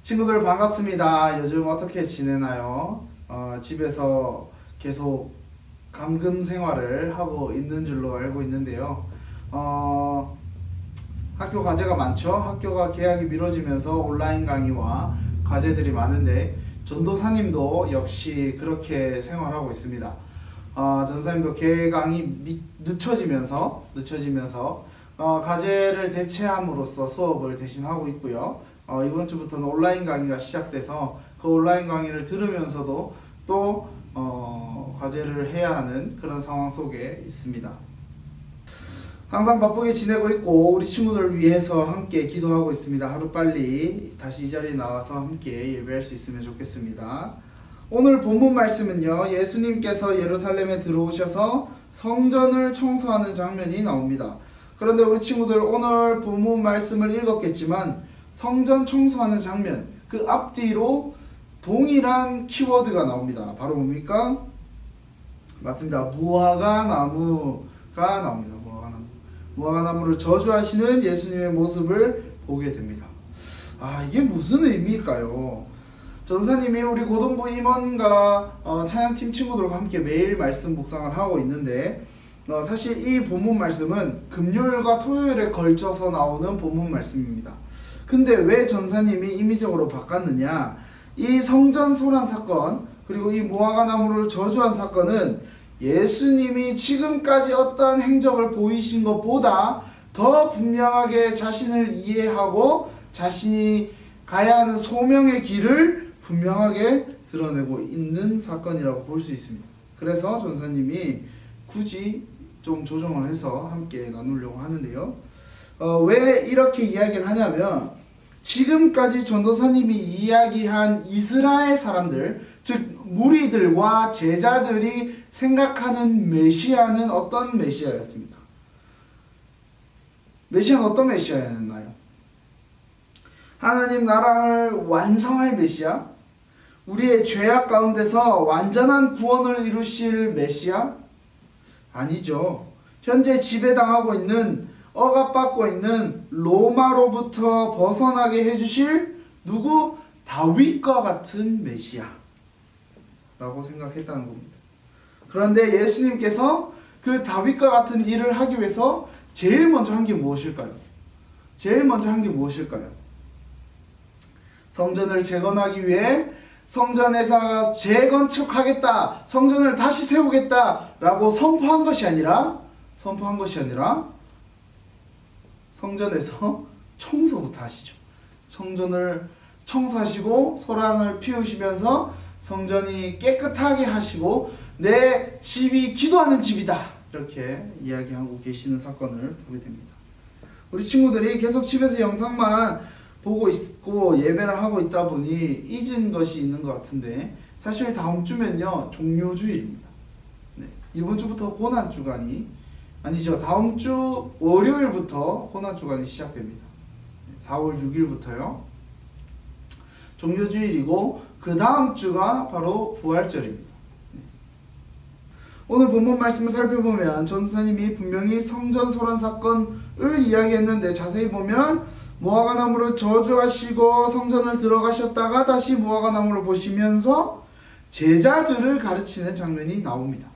친구들 반갑습니다. 요즘 어떻게 지내나요? 집에서 계속 감금 생활을 하고 있는 줄로 알고 있는데요. 학교 과제가 많죠. 학교가 개학이 미뤄지면서 온라인 강의와 과제들이 많은데 전도사님도 역시 그렇게 생활하고 있습니다. 전사님도 개강이 늦춰지면서 과제를 대체함으로써 수업을 대신하고 있고요. 이번 주부터는 온라인 강의가 시작돼서 그 온라인 강의를 들으면서도 또 과제를 해야 하는 그런 상황 속에 있습니다. 항상 바쁘게 지내고 있고 우리 친구들을 위해서 함께 기도하고 있습니다. 하루빨리 다시 이 자리에 나와서 함께 예배할 수 있으면 좋겠습니다. 오늘 본문 말씀은요, 예수님께서 예루살렘에 들어오셔서 성전을 청소하는 장면이 나옵니다. 그런데 우리 친구들 오늘 본문 말씀을 읽었겠지만 성전 청소하는 장면, 그 앞뒤로 동일한 키워드가 나옵니다. 바로 뭡니까? 맞습니다. 무화과 나무가 나옵니다. 무화과 나무를 저주하시는 예수님의 모습을 보게 됩니다. 이게 무슨 의미일까요? 전사님이 우리 고등부 임원과 찬양팀 친구들과 함께 매일 말씀 묵상을 하고 있는데 사실 이 본문 말씀은 금요일과 토요일에 걸쳐서 나오는 본문 말씀입니다. 근데 왜 전사님이 임의적으로 바꿨느냐? 이 성전 소란 사건 그리고 이 무화과 나무를 저주한 사건은 예수님이 지금까지 어떠한 행적을 보이신 것보다 더 분명하게 자신을 이해하고 자신이 가야 하는 소명의 길을 분명하게 드러내고 있는 사건이라고 볼 수 있습니다. 그래서 전사님이 굳이 좀 조정을 해서 함께 나누려고 하는데요. 왜 이렇게 이야기를 하냐면 지금까지 전도사님이 이야기한 이스라엘 사람들, 즉 무리들과 제자들이 생각하는 메시아는 어떤 메시아였습니까? 메시아는 어떤 메시아였나요? 하나님 나라를 완성할 메시아? 우리의 죄악 가운데서 완전한 구원을 이루실 메시아? 아니죠. 현재 지배당하고 있는, 억압받고 있는 로마로부터 벗어나게 해주실 누구? 다윗과 같은 메시아 라고 생각했다는 겁니다. 그런데 예수님께서 그 다윗과 같은 일을 하기 위해서 제일 먼저 한 게 무엇일까요? 성전을 재건하기 위해 성전에서 재건축하겠다, 성전을 다시 세우겠다 라고 선포한 것이 아니라 성전에서 청소부터 하시죠. 성전을 청소하시고 소란을 피우시면서 성전이 깨끗하게 하시고 내 집이 기도하는 집이다 이렇게 이야기하고 계시는 사건을 보게 됩니다. 우리 친구들이 계속 집에서 영상만 보고 있고 예배를 하고 있다 보니 잊은 것이 있는 것 같은데 사실 다음 주면요 종료주일입니다. 이번 주부터 고난주간이 아니죠. 다음 주 월요일부터 고난주간이 시작됩니다. 4월 6일부터요. 종료주일이고 그 다음 주가 바로 부활절입니다. 오늘 본문 말씀을 살펴보면 전사님이 분명히 성전 소란 사건을 이야기했는데 자세히 보면 무화과 나무를 저주하시고 성전을 들어가셨다가 다시 무화과 나무를 보시면서 제자들을 가르치는 장면이 나옵니다.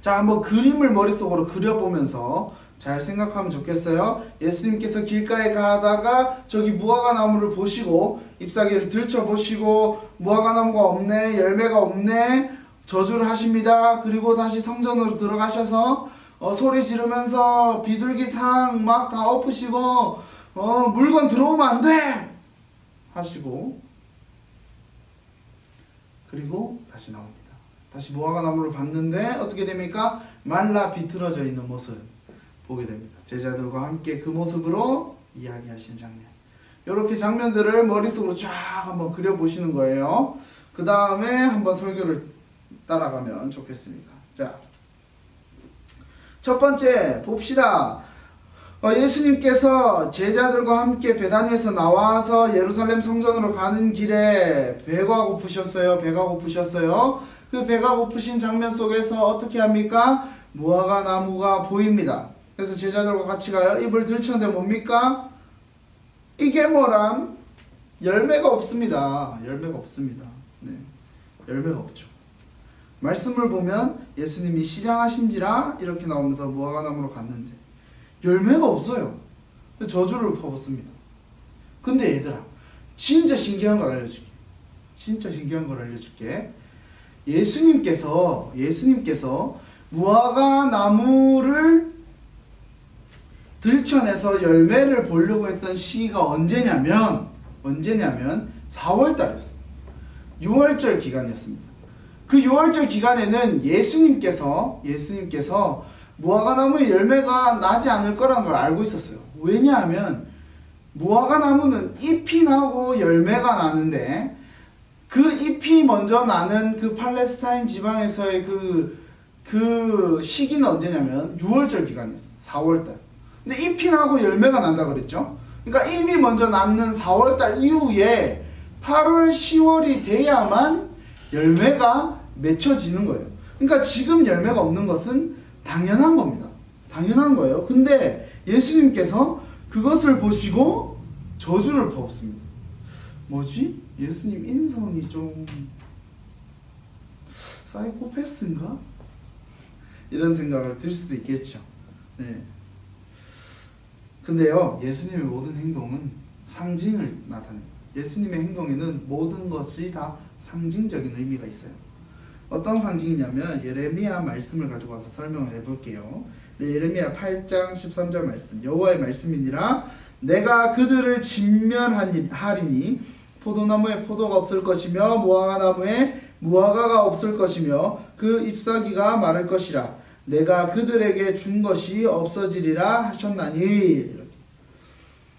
자, 한번 그림을 머릿속으로 그려보면서 잘 생각하면 좋겠어요. 예수님께서 길가에 가다가 저기 무화과 나무를 보시고 잎사귀를 들춰보시고 무화과 나무가 없네, 열매가 없네, 저주를 하십니다. 그리고 다시 성전으로 들어가셔서 소리 지르면서 비둘기상 막 다 엎으시고 물건 들어오면 안 돼! 하시고 그리고 다시 나옵니다. 다시 무화과 나무를 봤는데 어떻게 됩니까? 말라 비틀어져 있는 모습 보게 됩니다. 제자들과 함께 그 모습으로 이야기하신 장면. 이렇게 장면들을 머릿속으로 쫙 한번 그려보시는 거예요. 그 다음에 한번 설교를 따라가면 좋겠습니다. 자, 첫 번째 봅시다. 예수님께서 제자들과 함께 베다니에서 나와서 예루살렘 성전으로 가는 길에 배가 고프셨어요. 그 배가 고프신 장면 속에서 어떻게 합니까? 무화과 나무가 보입니다. 그래서 제자들과 같이 가요. 입을 들쳤는데 뭡니까? 이게 뭐람? 열매가 없습니다. 열매가 없습니다. 네, 열매가 없죠. 말씀을 보면 예수님이 시장하신지라 이렇게 나오면서 무화과나무로 갔는데 열매가 없어요. 저주를 퍼붓습니다. 근데 얘들아, 진짜 신기한 걸 알려줄게. 진짜 신기한 걸 알려줄게. 예수님께서 무화과나무를 들춰내서 열매를 보려고 했던 시기가 언제냐면 4월달이었어요. 6월절 기간이었습니다. 그 6월절 기간에는 예수님께서 무화과나무의 열매가 나지 않을 거라는 걸 알고 있었어요. 왜냐하면 무화과나무는 잎이 나고 열매가 나는데 그 잎이 먼저 나는 그 팔레스타인 지방에서의 그 시기는 언제냐면 6월절 기간이었어요. 4월달. 근데 잎이 나고 열매가 난다 그랬죠. 그러니까 잎이 먼저 낳는 4월달 이후에 8월, 10월이 돼야만 열매가 맺혀지는 거예요. 그러니까 지금 열매가 없는 것은 당연한 겁니다. 당연한 거예요. 근데 예수님께서 그것을 보시고 저주를 퍼붓습니다. 뭐지? 예수님 인성이 좀 사이코패스인가? 이런 생각을 들 수도 있겠죠. 네. 근데요, 예수님의 모든 행동은 상징을 나타냅니다. 예수님의 행동에는 모든 것이 다 상징적인 의미가 있어요. 어떤 상징이냐면 예레미야 말씀을 가지고 와서 설명을 해볼게요. 예레미야 8장 13절 말씀. 여호와의 말씀이니라 내가 그들을 진멸하리니 포도나무에 포도가 없을 것이며 무화과나무에 무화과가 없을 것이며 그 잎사귀가 마를 것이라 내가 그들에게 준 것이 없어지리라 하셨나니. 이렇게.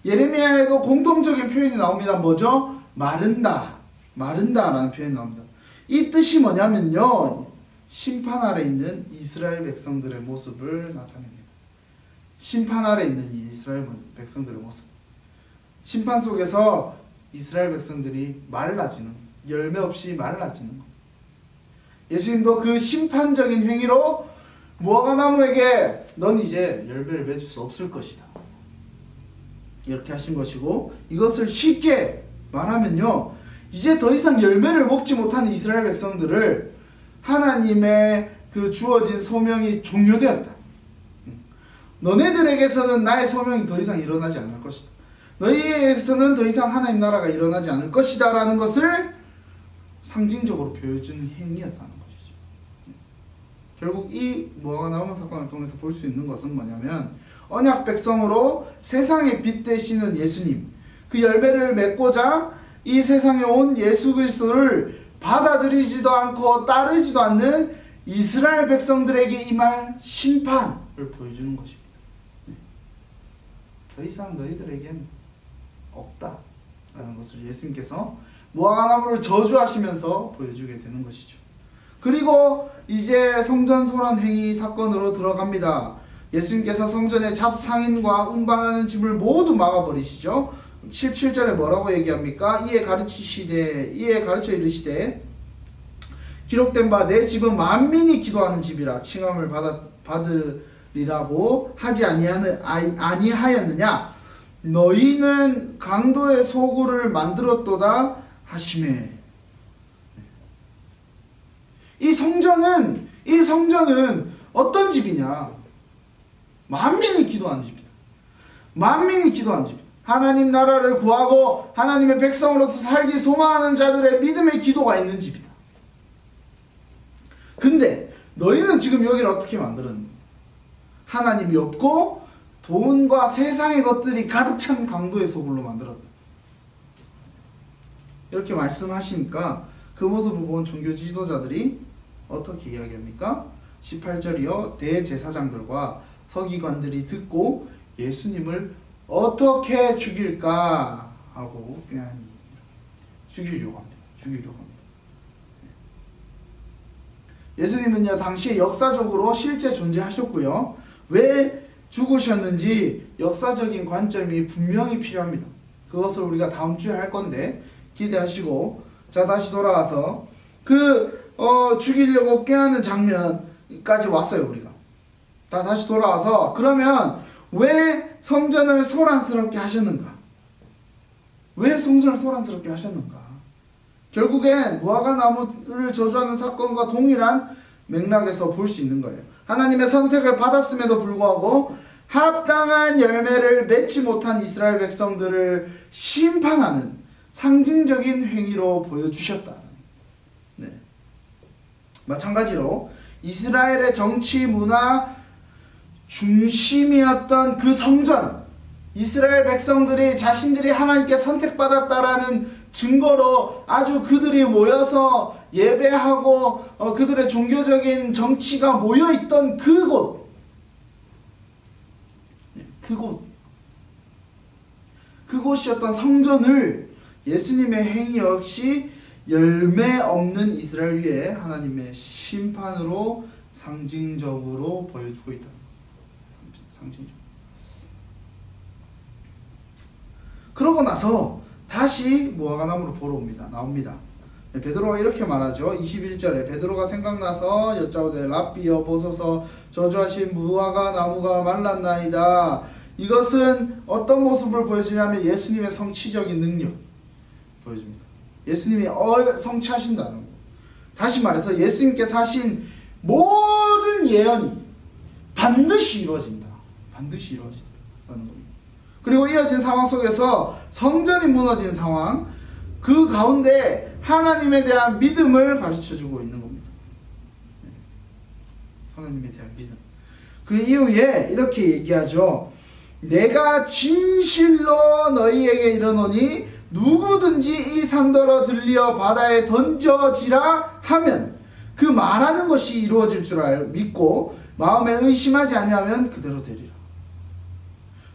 예레미야에도 공통적인 표현이 나옵니다. 뭐죠? 마른다 라는 표현이 나옵니다. 이 뜻이 뭐냐면요, 심판 아래 있는 이스라엘 백성들의 모습을 나타냅니다. 심판 아래 있는 이 이스라엘 백성들의 모습. 심판 속에서 이스라엘 백성들이 말라지는, 열매 없이 말라지는 것. 예수님도 그 심판적인 행위로 무화과나무에게 넌 이제 열매를 맺을 수 없을 것이다, 이렇게 하신 것이고, 이것을 쉽게 말하면요, 이제 더 이상 열매를 먹지 못하는 이스라엘 백성들을 하나님의 그 주어진 소명이 종료되었다. 너네들에게서는 나의 소명이 더 이상 일어나지 않을 것이다. 너희에게서는 더 이상 하나님 나라가 일어나지 않을 것이다 라는 것을 상징적으로 보여주는 행위였다는 것이죠. 결국 이 무화과나무 사건을 통해서 볼 수 있는 것은 뭐냐면, 언약 백성으로 세상의 빛 되시는 예수님, 그 열매를 맺고자 이 세상에 온 예수 그리스도를 받아들이지도 않고 따르지도 않는 이스라엘 백성들에게 임할 심판을 보여주는 것입니다. 더 이상 너희들에겐 없다 라는 것을 예수님께서 무화과나무를 저주하시면서 보여주게 되는 것이죠. 그리고 이제 성전 소란 행위 사건으로 들어갑니다. 예수님께서 성전의 잡상인과 운반하는 짐을 모두 막아버리시죠. 17절에 뭐라고 얘기합니까? 이에 가르쳐 이르시되 기록된 바 내 집은 만민이 기도하는 집이라 칭함을 받으리라고 하지 아니하였느냐? 너희는 강도의 소굴을 만들었도다 하시매. 이 성전은 어떤 집이냐? 만민이 기도하는 집이다. 만민이 기도하는 집이다. 하나님 나라를 구하고 하나님의 백성으로서 살기 소망하는 자들의 믿음의 기도가 있는 집이다. 근데 너희는 지금 여기를 어떻게 만들었니? 하나님이 없고 돈과 세상의 것들이 가득 찬 강도의 소굴로 만들었다. 이렇게 말씀하시니까 그 모습을 본 종교 지도자들이 어떻게 이야기합니까? 18절이요. 대제사장들과 서기관들이 듣고 예수님을 어떻게 죽일까 하고 죽이려고 합니다. 예수님은요, 당시에 역사적으로 실제 존재하셨고요. 왜 죽으셨는지 역사적인 관점이 분명히 필요합니다. 그것을 우리가 다음 주에 할 건데 기대하시고, 자, 다시 돌아와서 죽이려고 꾀하는 장면까지 왔어요. 우리가 다시 돌아와서, 그러면 왜 성전을 소란스럽게 하셨는가? 왜 성전을 소란스럽게 하셨는가? 결국엔 무화과 나무를 저주하는 사건과 동일한 맥락에서 볼 수 있는 거예요. 하나님의 선택을 받았음에도 불구하고 합당한 열매를 맺지 못한 이스라엘 백성들을 심판하는 상징적인 행위로 보여주셨다. 네. 마찬가지로 이스라엘의 정치 문화 중심이었던 그 성전, 이스라엘 백성들이 자신들이 하나님께 선택받았다라는 증거로 아주 그들이 모여서 예배하고 그들의 종교적인 정치가 모여있던 그곳이었던 성전을 예수님의 행위 역시 열매 없는 이스라엘 위에 하나님의 심판으로 상징적으로 보여주고 있다. 상징적. 그러고 나서 다시 무화과 나무를 보러 나옵니다. 베드로가 이렇게 말하죠. 21절에 베드로가 생각나서 여짜오되 랍비여 보소서 저주하신 무화과 나무가 말랐나이다. 이것은 어떤 모습을 보여주냐면 예수님의 성취적인 능력 보여줍니다. 예수님이 성취하신다는 거. 다시 말해서 예수님께서 하신 모든 예언이 반드시 이루어진다. 반드시 이루어진다라는 겁니다. 그리고 이어진 상황 속에서 성전이 무너진 상황, 그 가운데 하나님에 대한 믿음을 가르쳐주고 있는 겁니다. 하나님에 대한 믿음. 그 이후에 이렇게 얘기하죠. 내가 진실로 너희에게 이르노니 누구든지 이 산더러 들려 바다에 던져지라 하면 그 말하는 것이 이루어질 줄 믿고 마음에 의심하지 아니하면 그대로 되리라.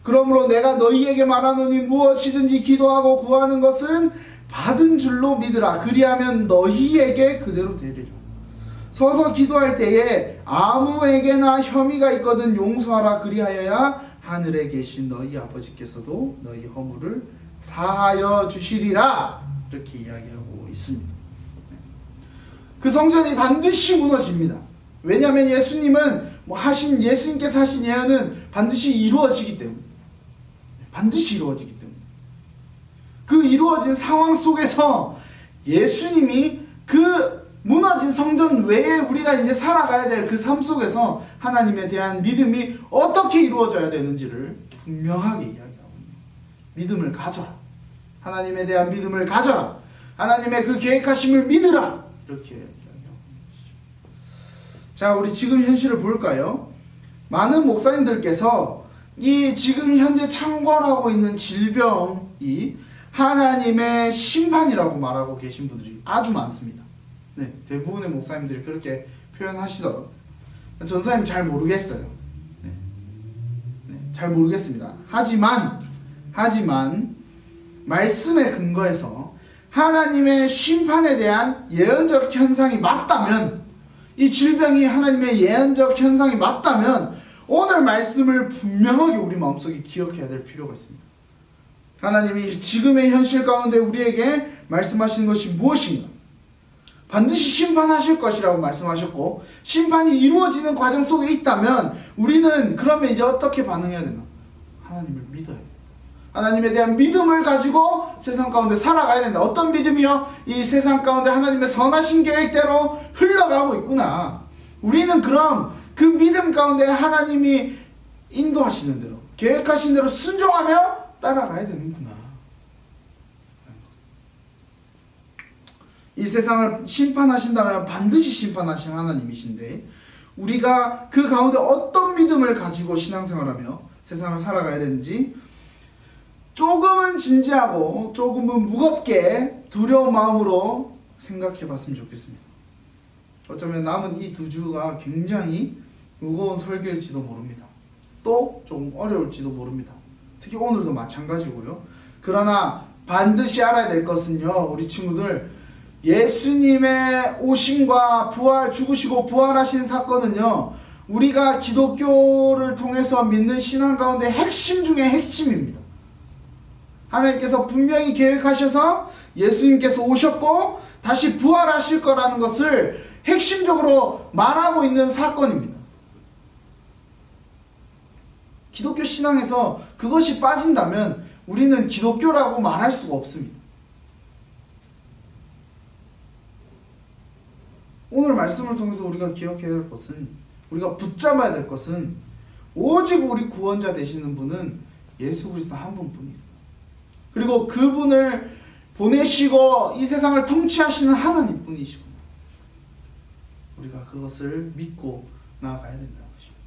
그러므로 내가 너희에게 말하노니 무엇이든지 기도하고 구하는 것은 받은 줄로 믿으라. 그리하면 너희에게 그대로 되리라. 서서 기도할 때에 아무에게나 혐의가 있거든 용서하라. 그리하여야 하늘에 계신 너희 아버지께서도 너희 허물을 사하여 주시리라. 이렇게 이야기하고 있습니다. 그 성전이 반드시 무너집니다. 왜냐하면 예수님은 예수님께서 하신 예언은 반드시 이루어지기 때문에. 반드시 이루어지기 때문에. 그 이루어진 상황 속에서 예수님이 그 무너진 성전 외에 우리가 이제 살아가야 될 그 삶 속에서 하나님에 대한 믿음이 어떻게 이루어져야 되는지를 분명하게 이야기하고 있습니다. 믿음을 가져라. 하나님에 대한 믿음을 가져라. 하나님의 그 계획하심을 믿으라. 이렇게 이야기하고 있죠. 자, 우리 지금 현실을 볼까요? 많은 목사님들께서 이 지금 현재 창궐하고 있는 질병이 하나님의 심판이라고 말하고 계신 분들이 아주 많습니다. 네, 대부분의 목사님들이 그렇게 표현하시더라고요. 전사님 잘 모르겠어요. 잘 모르겠습니다. 하지만 말씀에 근거해서 하나님의 심판에 대한 예언적 현상이 맞다면, 이 질병이 하나님의 예언적 현상이 맞다면 오늘 말씀을 분명하게 우리 마음속에 기억해야 될 필요가 있습니다. 하나님이 지금의 현실 가운데 우리에게 말씀하시는 것이 무엇인가? 반드시 심판하실 것이라고 말씀하셨고, 심판이 이루어지는 과정 속에 있다면 우리는 그러면 이제 어떻게 반응해야 되나? 하나님을 믿어야 돼요. 하나님에 대한 믿음을 가지고 세상 가운데 살아가야 된다. 어떤 믿음이요? 이 세상 가운데 하나님의 선하신 계획대로 흘러가고 있구나. 우리는 그럼 그 믿음 가운데 하나님이 인도하시는 대로, 계획하신 대로 순종하며 따라가야 되는구나. 이 세상을 심판하신다면 반드시 심판하신 하나님이신데, 우리가 그 가운데 어떤 믿음을 가지고 신앙생활하며 세상을 살아가야 되는지 조금은 진지하고 조금은 무겁게 두려운 마음으로 생각해 봤으면 좋겠습니다. 어쩌면 남은 이 2주가 굉장히 무거운 설교일지도 모릅니다. 또 좀 어려울지도 모릅니다. 특히 오늘도 마찬가지고요. 그러나 반드시 알아야 될 것은요, 우리 친구들, 예수님의 오심과 부활, 죽으시고 부활하신 사건은요, 우리가 기독교를 통해서 믿는 신앙 가운데 핵심 중에 핵심입니다. 하나님께서 분명히 계획하셔서 예수님께서 오셨고 다시 부활하실 거라는 것을 핵심적으로 말하고 있는 사건입니다. 기독교 신앙에서 그것이 빠진다면 우리는 기독교라고 말할 수가 없습니다. 오늘 말씀을 통해서 우리가 기억해야 할 것은, 우리가 붙잡아야 될 것은 오직 우리 구원자 되시는 분은 예수 그리스도 한 분뿐이다. 그리고 그분을 보내시고 이 세상을 통치하시는 하나님 뿐이시구나. 우리가 그것을 믿고 나아가야 된다는 것입니다.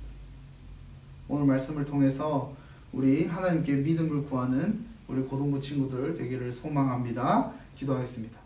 오늘 말씀을 통해서 우리 하나님께 믿음을 구하는 우리 고등부 친구들 되기를 소망합니다. 기도하겠습니다.